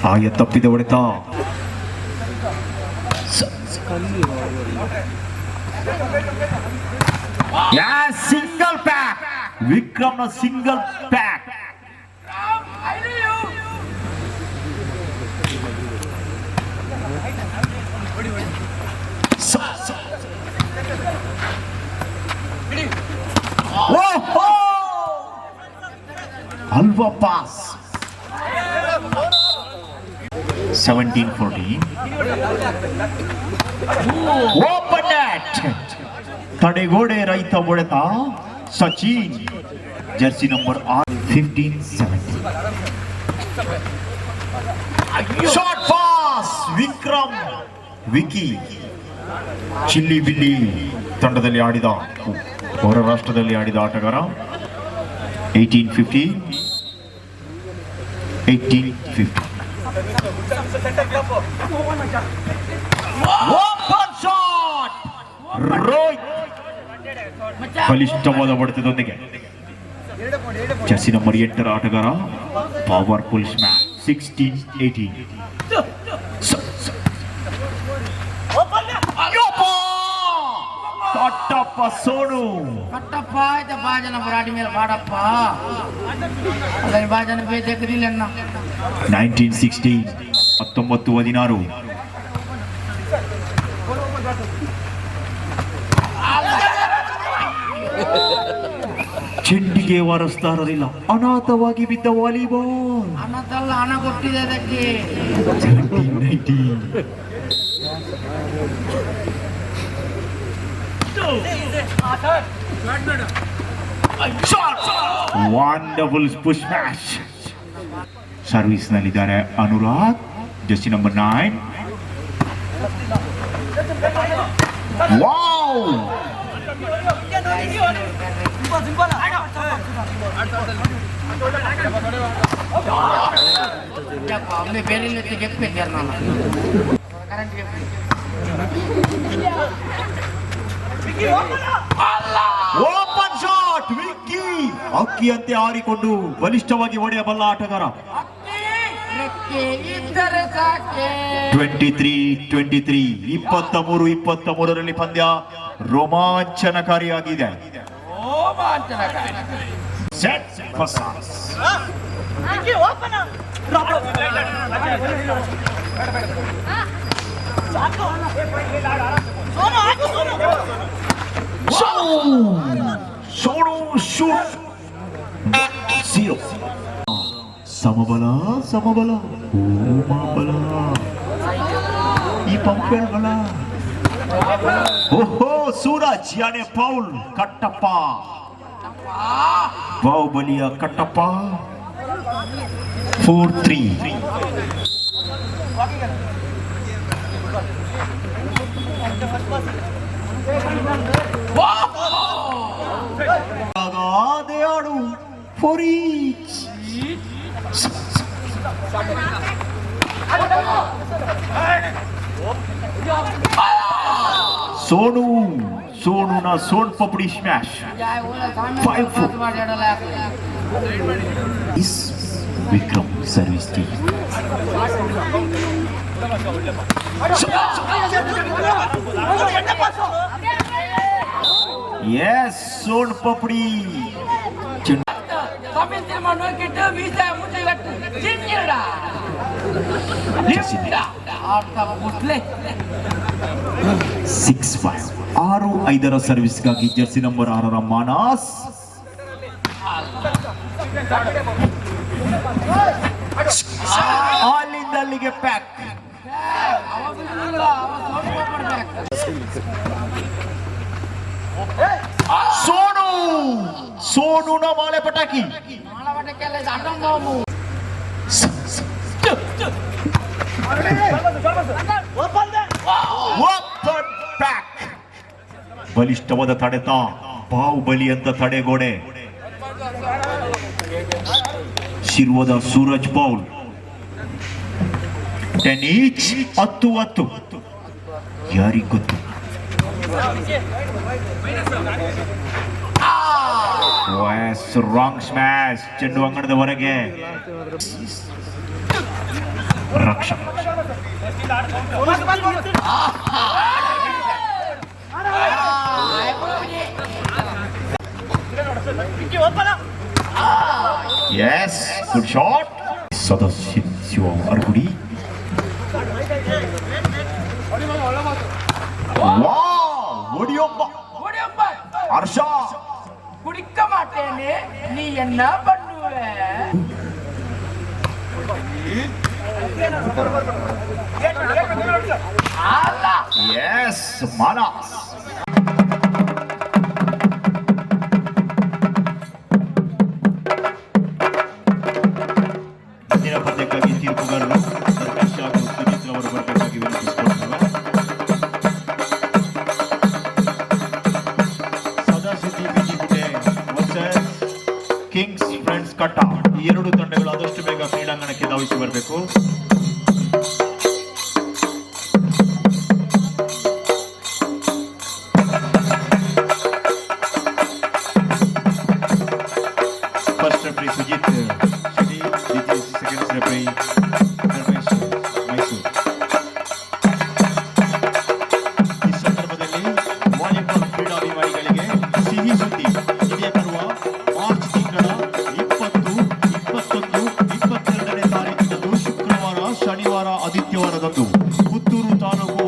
ಹಾಗೆ ತಪ್ಪಿದ ಹೊಡೆತ. ಸಿಂಗಲ್ ಪ್ಯಾಕ್, ವಿಕ್ರಮ್ನ ಸಿಂಗಲ್ ಪ್ಯಾಕ್. ಅಲ್ವಾ ಪಾಸ್. 17-14. Open net. ತಡೆಗೋಡೆ ರೈತ ಹೊಡೆತ. Sachin jersey number 15-17. Short pass. Vikram Vicky ಚಿಲ್ಲಿ ಬಿಲ್ಲಿ ತಂಡದಲ್ಲಿ ಆಡಿದ, ಹೊರ ರಾಷ್ಟ್ರದಲ್ಲಿ ಆಡಿದ ಆಟಗಾರ. 18-15. 18-15. Open shot. ರೋಹಿತ್ ಬಲಿಷ್ಠವಾದ ಹೊಡೆತದೊಂದಿಗೆ ಜರ್ಸಿ ನಂಬರ್ 8 ಆಟಗಾರ. Powerful smash. 16-18. ಕಟ್ಟಪ್ಪ ಸೋನು. ಕಟ್ಟಪ್ಪ ಆಯ್ತಾ ಬಾಜನ ಬರಾಡಿ ಮೇಲೆ ಬಾಡಪ್ಪ ಬಾಜನ ಬೇಜಕ್ರಿಲ್ಲ. 19-16. 19-16. ಚೆಂಡಿಗೆ ವಾರಸ್ತಾರರಿಲ್ಲ. ಅನಾಥವಾಗಿ ಬಿದ್ದ ವಾಲಿಬಾಲ್. ಅನಾಥಲ್ಲ, ಹಣ ಕೊಟ್ಟಿದೆ ಅದಕ್ಕೆ. 17-19. Wonderful push match. ಸರ್ವಿಸ್ ನಲ್ಲಿದ್ದಾರೆ ಅನುರಾಗ್, ಜರ್ಸಿ ನಂಬರ್ 9. ವಾವ್. ಬೇರೆ ಗೆಪ್ಪಿದ್ದಾರೆ ನಾನು ಕರೆಂಟ್ ಓಪನ್ ಶಾಟ್. ವಿಕ್ಕಿ ಅಕ್ಕಿಯಂತೆ ಹಾರಿಕೊಂಡು ಬಲಿಷ್ಠವಾಗಿ ಹೊಡೆಯಬಲ್ಲ ಆಟಗಾರ. 23-23. 23-23ರಲ್ಲಿ ಪಂದ್ಯ ರೋಮಾಂಚನಕಾರಿಯಾಗಿದೆ. ಸೆಟ್ ಫಸಾಸ್. ಸೋನು ಶೂಟ್. 0. ಸಮಬಲ ಸಮಬಲ. ಓಮಬಲ. ಈ ಪಂಪೆಲ್ ಬಲ. ಓಹೋ ಸೂರಜ್ ಯಾನೆ ಪೌಲ್. ಕಟ್ಟಪ್ಪ ಬಾಹುಬಲಿಯ ಕಟ್ಟಪ್ಪ. 4-3. ಆಡು for each. ಸೋನುನ soan papdi smash. 5-4. Vikram service team. Yes soan papdi. Six 6-5 ಸರ್ವಿಸ್ಗಾಗಿ ಜರ್ಸಿ ನಂಬರ್ 6 ಮಾನಸ್. ಅಲ್ಲಿಂದ ಅಲ್ಲಿಗೆ ಪ್ಯಾಕ್. ಸೋನುನ ಮಾಲೆ ಪಟಾಕಿ. ಬಲಿಷ್ಠವಾದ ತಡೆತ. ಬಾಹುಬಲಿ ಅಂತ ತಡೆಗೋಡೆ. ಶಿರ್ವದ ಸೂರಜ್ ಪೌಲ್. 10 each. 10-10. ಯಾರಿಗ್ ಗೊತ್ತು. Wrong smash. ಚೆಂಡು ಅಂಗಣದ ಹೊರಗೆ. ರಕ್ಷಕ ಎಸ್, ಗುಡ್ ಶಾಟ್. ಸದಸ್ಯ ಶಿವ ಅರ್ಗುಡಿ. ஒடியொம்ப ஹர்ஷா குடிக்க மாட்டேன்னு நீ என்ன பண்ணுவ? எஸ், மானாஸ். ಮುಂದಿನ ಪಂದ್ಯಕ್ಕಾಗಿ ತೀರ್ಪುಗಾರರು ಧರ್ಮೇಶ್ ಹಾಗೂ ಸುಜಿತ್ ಅವರು ಬರಬೇಕಾಗಿ ವಿನಂತಿಸಿಕೊಳ್ತಾರೆ. Sadashiva Bijigudde versus kings friends Katta. ಈ ಎರಡು ತಂಡಗಳು ಆದಷ್ಟು ಬೇಗ ಕ್ರೀಡಾಂಗಣಕ್ಕೆ ಧಾವಿಸಿ ಬರಬೇಕು. First referee Sujith Shetty, second referee Dharmesh Mysuru. ಈ ಸಂದರ್ಭದಲ್ಲಿ ವಾಲಿಬಾಲ್ ಕ್ರೀಡಾಭಿಮಾನಿಗಳಿಗೆ ಸಿಹಿ ಸುದ್ದಿ. ಇದೇ ಬರುವ ಮಾರ್ಚ್ ತಿಂಗಳ 20, 21, 22ನೇ ತಾರೀಕಿನಂದು ಶುಕ್ರವಾರ, ಶನಿವಾರ, ಆದಿತ್ಯವಾರದಂದು ಪುತ್ತೂರು ತಾಲೂಕು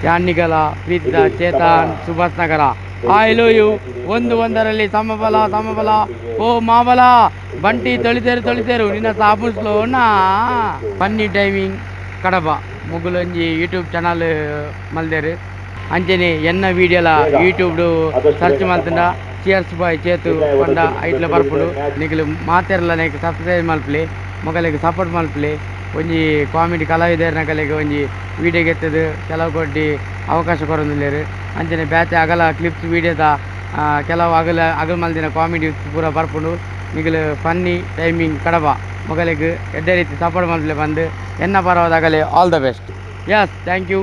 ಯಾನ್ನಿಗಲ ಪ್ರೀತಿದ Chetan Subhash Nagar. I love you. 1-1ರಲ್ಲಿ ಸಮಬಲ. ಓ ಮಾಬಲ ಬಂಟಿ ತೊಳಿತೇರು ನಿನ್ನ ಸಾಪುಸ್ಲೋನಾ. ಬನ್ನಿ ಟೈಮಿಂಗ್ ಕಡಪ ಮುಗುಲೊಂಜಿ ಯೂಟ್ಯೂಬ್ ಚಾನಲ್ ಮಲ್ದೇರು ಅಂಚನೆ ಎನ್ನ ವೀಡಿಯೋಲ ಯೂಟ್ಯೂಬ್ ಸರ್ಚ್ ಮಲ್ತಂಡ ಚಿಯರ್ಸ್ ಬಾಯ್ ಚೇತು ಪಂಡ ಐಟ್ಲ ಬರ್ಪುಡು. ನಿಖಲು ಮಾತೆರ್ಲ ನೆಕ್ ಸಬ್ಸ್ಕ್ರೈಬ್ ಮಲ್ಪಲಿ ಮಗಲಿಗೆ ಸಪೋರ್ಟ್ ಮಲ್ಪಲಿ. ಒಂಜಿ ಕಾಮಿಡಿ ಕಲಾವಿದರ್ನ ಕಲೆಗೆ ಒಂಜಿ ವೀಡಿಯೋ ಗೆತ್ತದು ಕೆಲವು ಕೊಟ್ಟು ಅವಕಾಶ ಕೊರೊಂದಿಲ್ಲೇರು. ಅಂಚನೆ ಬ್ಯಾಚ್ ಅಗಲ ಕ್ಲಿಪ್ಸ್ ವೀಡಿಯೋದ ಕೆಲವು ಅಗಲ್ ಮಲ್ದಿನ ಕಾಮಿಡಿ ಪೂರ ಬರ್ಪುಂಡು. ನಿಗಲು ಫನ್ನಿ ಟೈಮಿಂಗ್ ಕಡಪ ಮೊಗಲಿಗೆ ಎಡ್ಡೆ ರೀತಿ ಸಪೋರ್ಟ್ ಮಲ್ಪಲೆ ಬಂದು ಎನ್ನ ಪರವಾದಾಗಲೇ all the best. Yes, thank you.